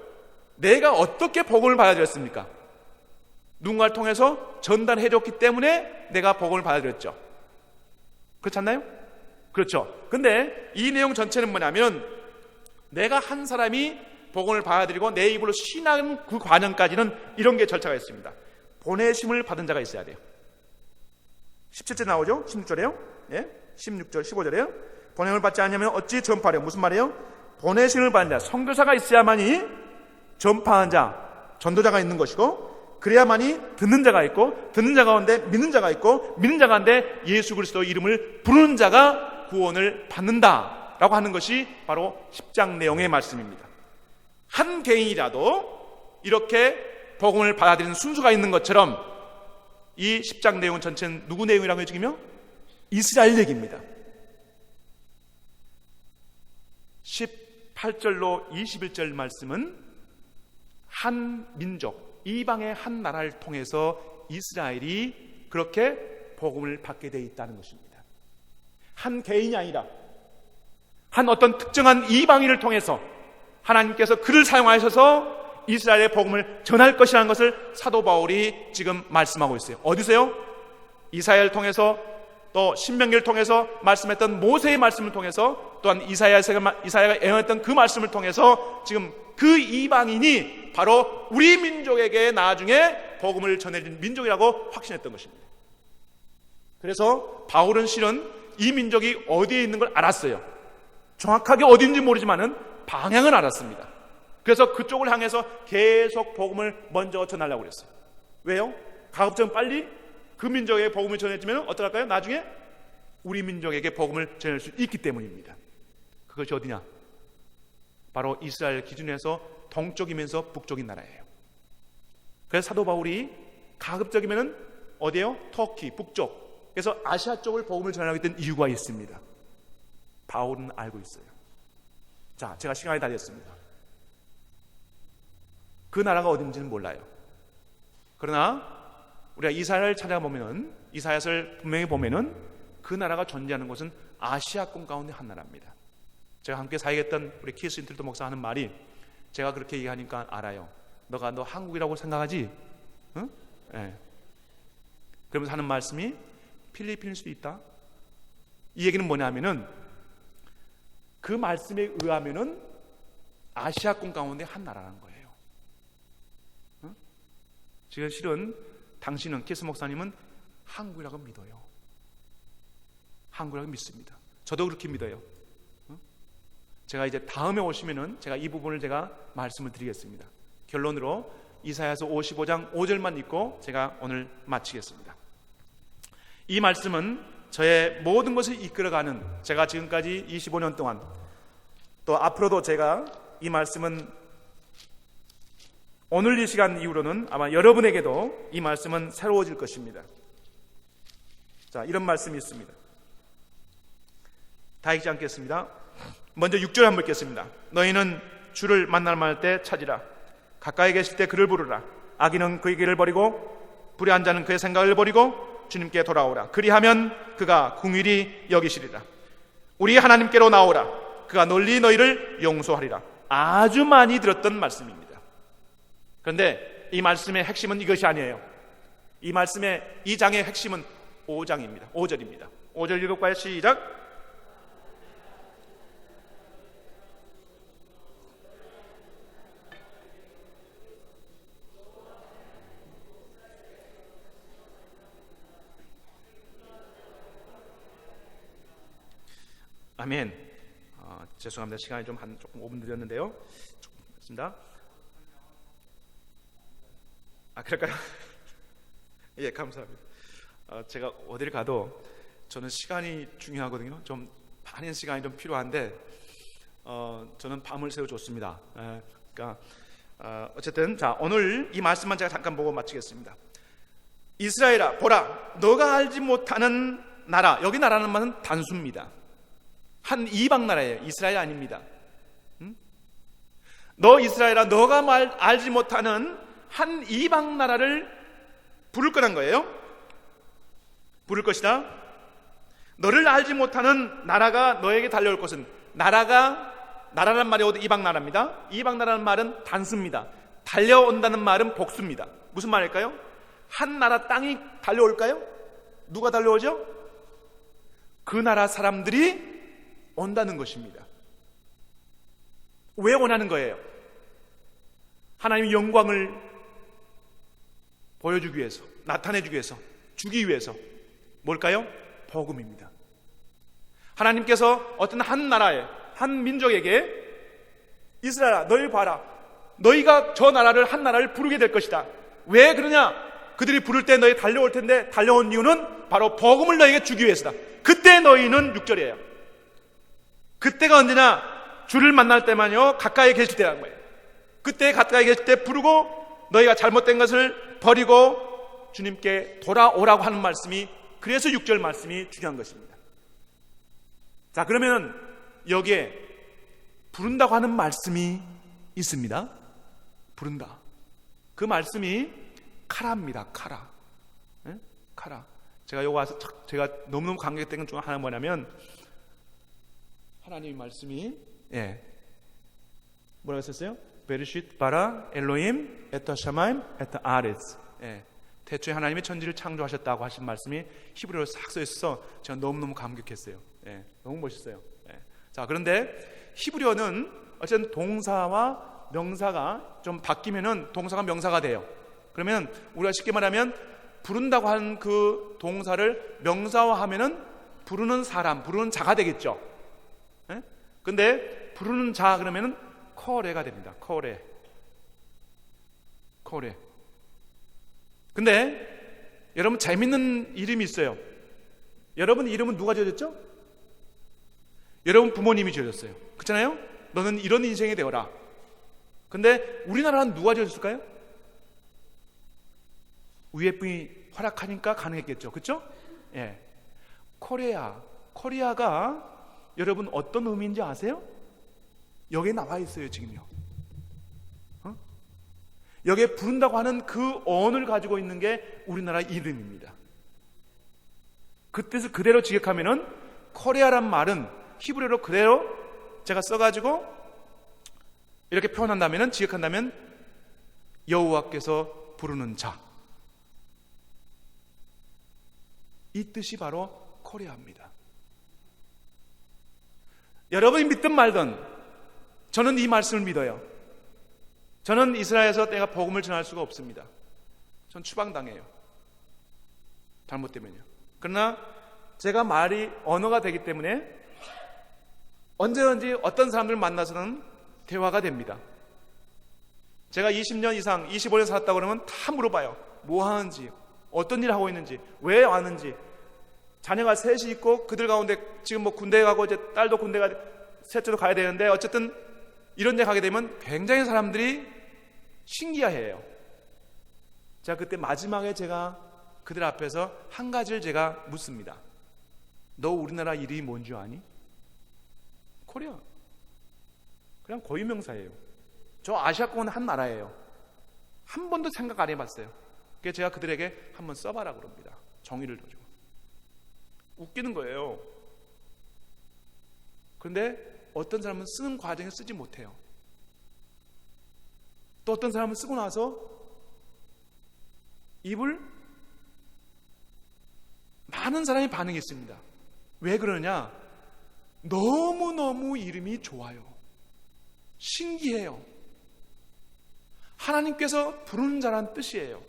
내가 어떻게 복음을 받아들였습니까? 누군가를 통해서 전달해줬기 때문에 내가 복음을 받아들였죠. 그렇지 않나요? 그렇죠. 근데 이 내용 전체는 뭐냐면 내가 한 사람이 복음을 받아들이고 내 입으로 신하는 그 과정까지는 이런 게 절차가 있습니다. 보내심을 받은 자가 있어야 돼요. 17절 나오죠? 16절에요? 예? 16절, 15절에요? 보냄을 받지 않으면 어찌 전파하려? 무슨 말이에요? 보내심을 받은 자, 선교사가 있어야만이 전파하는 자, 전도자가 있는 것이고, 그래야만이 듣는 자가 있고, 듣는 자 가운데 믿는 자가 있고, 믿는 자 가운데 예수 그리스도 이름을 부르는 자가 구원을 받는다라고 하는 것이 바로 10장 내용의 말씀입니다. 한 개인이라도 이렇게 복음을 받아들이는 순수가 있는 것처럼 이 10장 내용 전체는 누구 내용이라고 해주기며 이스라엘 얘기입니다. 18절로 21절 말씀은 한 민족, 이방의 한 나라를 통해서 이스라엘이 그렇게 복음을 받게 되어 있다는 것입니다. 한 개인이 아니라 한 어떤 특정한 이방인을 통해서 하나님께서 그를 사용하셔서 이스라엘의 복음을 전할 것이라는 것을 사도 바울이 지금 말씀하고 있어요. 어디서요? 이사야를 통해서 또 신명기를 통해서 말씀했던 모세의 말씀을 통해서 또한 이사야가 예언했던 그 말씀을 통해서 지금 그 이방인이 바로 우리 민족에게 나중에 복음을 전해진 민족이라고 확신했던 것입니다. 그래서 바울은 실은 이 민족이 어디에 있는 걸 알았어요. 정확하게 어디인지 모르지만은 방향을 알았습니다. 그래서 그쪽을 향해서 계속 복음을 먼저 전하려고 그랬어요. 왜요? 가급적 빨리 그 민족에게 복음을 전해지면 어떡할까요? 나중에 우리 민족에게 복음을 전할 수 있기 때문입니다. 그것이 어디냐? 바로 이스라엘 기준에서 동쪽이면서 북쪽인 나라예요. 그래서 사도 바울이 가급적이면 어디예요? 터키, 북쪽. 그래서 아시아 쪽을 복음을 전하게 된 이유가 있습니다. 바울은 알고 있어요. 자, 제가 시간이 다 됐습니다. 그 나라가 어딘지는 몰라요. 그러나 우리가 이사야를 찾아보면은, 이사야를 분명히 보면은 그 나라가 존재하는 곳은 아시아권 가운데 한 나라입니다. 제가 함께 사역했던 우리 키스 인틀도 목사 하는 말이, 제가 그렇게 얘기하니까 알아요. 너 한국이라고 생각하지? 응? 네. 그러면서 하는 말씀이 필리핀일 수도 있다. 이 얘기는 뭐냐면은 그 말씀에 의하면은 아시아권 가운데 한 나라라는 거예요. 응? 지금 실은 당신은, 키스 목사님은 한국이라고 믿어요. 한국이라고 믿습니다. 저도 그렇게 믿어요. 제가 이제 다음에 오시면은 제가 이 부분을 제가 말씀을 드리겠습니다. 결론으로 이사야서 55장 5절만 읽고 제가 오늘 마치겠습니다. 이 말씀은 저의 모든 것을 이끌어가는, 제가 지금까지 25년 동안 또 앞으로도 제가 이 말씀은 오늘 이 시간 이후로는 아마 여러분에게도 이 말씀은 새로워질 것입니다. 자, 이런 말씀이 있습니다. 다 읽지 않겠습니다. 먼저 6절 한번 읽겠습니다. 너희는 주를 만날 때 찾으라. 가까이 계실 때 그를 부르라. 악인은 그의 길을 버리고 불의한 자는 그의 생각을 버리고 주님께 돌아오라. 그리하면 그가 긍휼히 여기시리라. 우리 하나님께로 나오라. 그가 널리 너희를 용서하리라. 아주 많이 들었던 말씀입니다. 그런데 이 말씀의 핵심은 이것이 아니에요. 이 말씀의 이 장의 핵심은 5장입니다. 5절입니다. 5절 읽을까요? 시작. 아멘. 죄송합니다. 시간이 조금 5분 늦었는데요. 좋습니다. 그럴까요? 예, 감사합니다. 제가 어딜 가도 저는 시간이 중요하거든요. 좀 많은 시간이 좀 필요한데 저는 밤을 새워 줬습니다. 그러니까 어쨌든 자, 오늘 이 말씀만 제가 잠깐 보고 마치겠습니다. 이스라엘아, 보라, 너가 알지 못하는 나라. 여기 나라는 말은 단수입니다. 한 이방 나라예요. 이스라엘 아닙니다. 너 이스라엘아, 너가 알지 못하는 한 이방 나라를 부를 거란 거예요. 부를 것이다. 너를 알지 못하는 나라가 너에게 달려올 것은, 나라란 말이 어디 이방 나라입니다. 이방 나라는 말은 단수입니다. 달려온다는 말은 복수입니다. 무슨 말일까요? 한 나라 땅이 달려올까요? 누가 달려오죠? 그 나라 사람들이 온다는 것입니다. 왜 원하는 거예요? 하나님의 영광을 보여주기 위해서, 나타내주기 위해서, 주기 위해서. 뭘까요? 복음입니다. 하나님께서 어떤 한 나라에, 한 민족에게 이스라엘아, 너희 봐라, 너희가 저 나라를, 한 나라를 부르게 될 것이다. 왜 그러냐? 그들이 부를 때 너희 달려올 텐데, 달려온 이유는 바로 복음을 너희에게 주기 위해서다. 그때 너희는 6절이에요. 그때가 언제냐? 주를 만날 때만요, 가까이 계실 때라는 거예요. 그때 가까이 계실 때 부르고 너희가 잘못된 것을 버리고 주님께 돌아오라고 하는 말씀이, 그래서 6절 말씀이 중요한 것입니다. 자, 그러면 여기에 부른다고 하는 말씀이 있습니다. 부른다. 그 말씀이 카라입니다. 카라. 네? 카라. 제가 여기 와서 제가 너무너무 감격했던 것 중 하나는 뭐냐면, 하나님의 말씀이 뭐라고 썼어요? 베르쉿 바라 엘로임 에타 샤마임 에타 아레스. 태초에 하나님의 천지를 창조하셨다고 하신 말씀이 히브리어로 싹 써 있어서 제가 너무너무 감격했어요. 너무 멋있어요. 자, 그런데 히브리어는 어쨌든 동사와 명사가 좀 바뀌면은 동사가 명사가 돼요. 그러면 우리가 쉽게 말하면 부른다고 하는 그 동사를 명사화하면은 부르는 사람, 부르는 자가 되겠죠. 근데 부르는 자 그러면은 코레가 됩니다. 코레. 근데 여러분, 재밌는 이름이 있어요. 여러분 이름은 누가 지어줬죠? 여러분 부모님이 지어줬어요. 그렇잖아요? 너는 이런 인생이 되어라. 근데 우리나라는 누가 지어줬을까요? 위에 분이 허락하니까 가능했겠죠. 그렇죠? 코리아가 여러분 어떤 의미인지 아세요? 여기에 나와 있어요. 지금요. 여기에 부른다고 하는 그 언어를 가지고 있는 게 우리나라 이름입니다. 그 뜻을 그대로 직역하면은 코리아란 말은 히브리어로 그대로 제가 써가지고 이렇게 표현한다면은, 직역한다면 여호와께서 부르는 자, 이 뜻이 바로 코리아입니다. 여러분이 믿든 말든 저는 이 말씀을 믿어요. 저는 이스라엘에서 내가 복음을 전할 수가 없습니다. 전 추방당해요. 잘못되면요. 그러나 제가 말이 언어가 되기 때문에 언제든지 어떤 사람들을 만나서는 대화가 됩니다. 제가 20년 이상, 25년 살았다고 그러면 다 물어봐요. 뭐 하는지, 어떤 일을 하고 있는지, 왜 왔는지. 자녀가 셋이 있고 그들 가운데 지금 뭐 군대에 가고 이제 딸도 군대 셋째도 가야 되는데, 어쨌든 이런 데 가게 되면 굉장히 사람들이 신기해해요. 자, 그때 마지막에 제가 그들 앞에서 한 가지를 제가 묻습니다. 너 우리나라 이름이 뭔지 아니? 코리아. 그냥 고유명사예요. 저 아시아권은 한 나라예요. 한 번도 생각 안 해봤어요. 그래서 제가 그들에게 한번 써봐라 그럽니다. 정의를 도죠. 웃기는 거예요. 그런데 어떤 사람은 쓰는 과정에 쓰지 못해요. 또 어떤 사람은 쓰고 나서 입을 많은 사람이 반응했습니다. 왜 그러냐? 너무너무 이름이 좋아요. 신기해요. 하나님께서 부르는 자란 뜻이에요.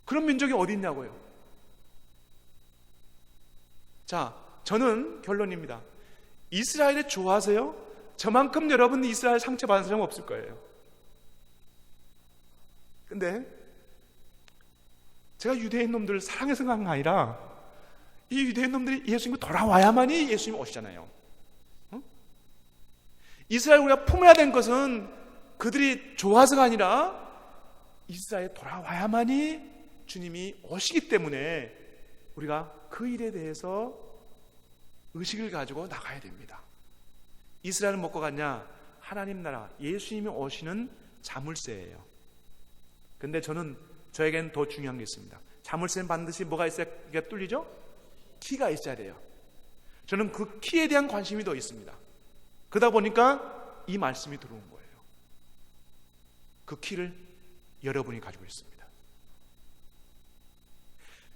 그런 민족이 어디 있냐고요. 자, 저는 결론입니다. 이스라엘이 좋아하세요? 저만큼 여러분 이스라엘 상처받은 사람 없을 거예요. 근데 제가 유대인 놈들을 사랑해서 간 게 아니라 이 유대인 놈들이 예수님이 돌아와야만이 예수님이 오시잖아요. 이스라엘 우리가 품어야 된 것은 그들이 좋아서가 아니라 이스라엘에 돌아와야만이 주님이 오시기 때문에 우리가 그 일에 대해서 의식을 가지고 나가야 됩니다. 이스라엘은 뭐고 같냐? 하나님 나라 예수님이 오시는 자물쇠예요. 근데 저에게는 더 중요한 게 있습니다. 자물쇠는 반드시 뭐가 있어야 이게 뚫리죠? 키가 있어야 돼요. 저는 그 키에 대한 관심이 더 있습니다. 그러다 보니까 이 말씀이 들어온 거예요. 그 키를 여러분이 가지고 있습니다.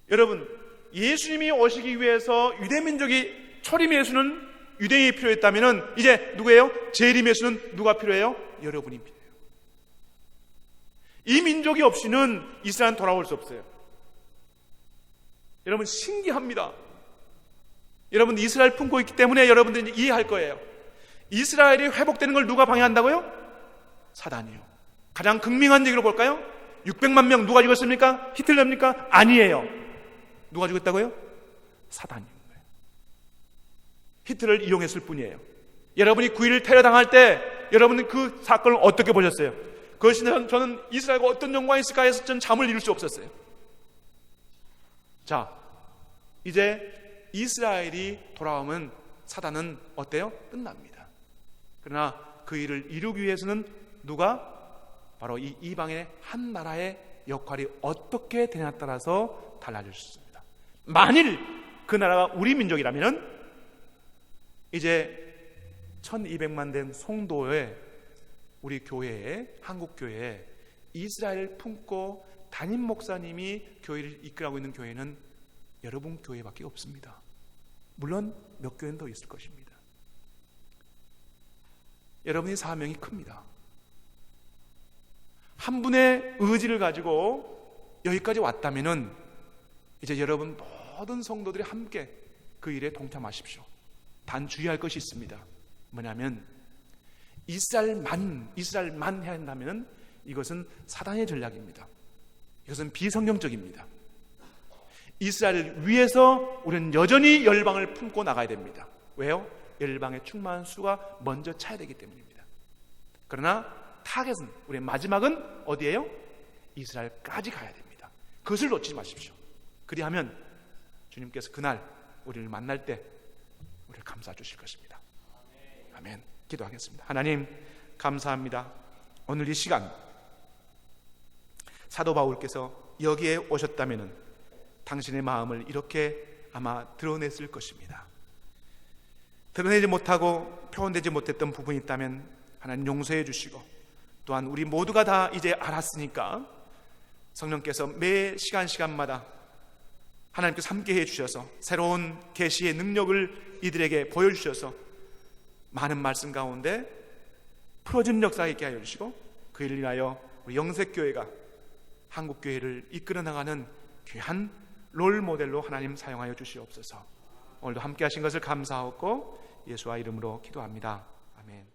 여러분, 예수님이 오시기 위해서 유대민족이 초림 예수는 유대인이 필요했다면 이제 누구예요? 재림 예수는 누가 필요해요? 여러분이 필요해요. 이 민족이 없이는 이스라엘은 돌아올 수 없어요. 여러분 신기합니다. 여러분 이스라엘 품고 있기 때문에 여러분들이 이해할 거예요. 이스라엘이 회복되는 걸 누가 방해한다고요? 사단이요. 가장 극명한 얘기로 볼까요? 600만 명 누가 죽었습니까? 히틀러입니까? 아니에요. 누가 죽었다고요? 사단인 거예요. 히틀러를 이용했을 뿐이에요. 여러분이 9.11 테러 당할 때 여러분은 그 사건을 어떻게 보셨어요? 그것이 저는 이스라엘과 어떤 연관이 있을까 해서 저는 잠을 이룰 수 없었어요. 자, 이제 이스라엘이 돌아오면 사단은 어때요? 끝납니다. 그러나 그 일을 이루기 위해서는 누가? 바로 이 이방의 한 나라의 역할이 어떻게 되냐에 따라서 달라질 수 있습니다. 만일 그 나라가 우리 민족이라면 이제 1200만 된 성도의 우리 교회에, 한국 교회에 이스라엘을 품고 담임 목사님이 교회를 이끌어가고 있는 교회는 여러분 교회밖에 없습니다. 물론 몇 교회는 더 있을 것입니다. 여러분의 사명이 큽니다. 한 분의 의지를 가지고 여기까지 왔다면은 이제 여러분 모든 성도들이 함께 그 일에 동참하십시오. 단 주의할 것이 있습니다. 뭐냐면 이스라엘만 해야 한다면 이것은 사단의 전략입니다. 이것은 비성경적입니다. 이스라엘을 위해서 우리는 여전히 열방을 품고 나가야 됩니다. 왜요? 열방에 충만한 수가 먼저 차야 되기 때문입니다. 그러나 타겟은, 우리의 마지막은 어디예요? 이스라엘까지 가야 됩니다. 그것을 놓치지 마십시오. 그리하면 주님께서 그날 우리를 만날 때 우리를 감싸 주실 것입니다. 아멘. 기도하겠습니다. 하나님 감사합니다. 오늘 이 시간 사도 바울께서 여기에 오셨다면 당신의 마음을 이렇게 아마 드러냈을 것입니다. 드러내지 못하고 표현되지 못했던 부분이 있다면 하나님 용서해 주시고, 또한 우리 모두가 다 이제 알았으니까 성령께서 매 시간마다 하나님께서 함께해 주셔서 새로운 계시의 능력을 이들에게 보여주셔서 많은 말씀 가운데 풀어진 역사 있게 하여 주시고, 그 일을 위하여 우리 영색교회가 한국교회를 이끌어 나가는 귀한 롤모델로 하나님 사용하여 주시옵소서. 오늘도 함께 하신 것을 감사하고 예수와 이름으로 기도합니다. 아멘.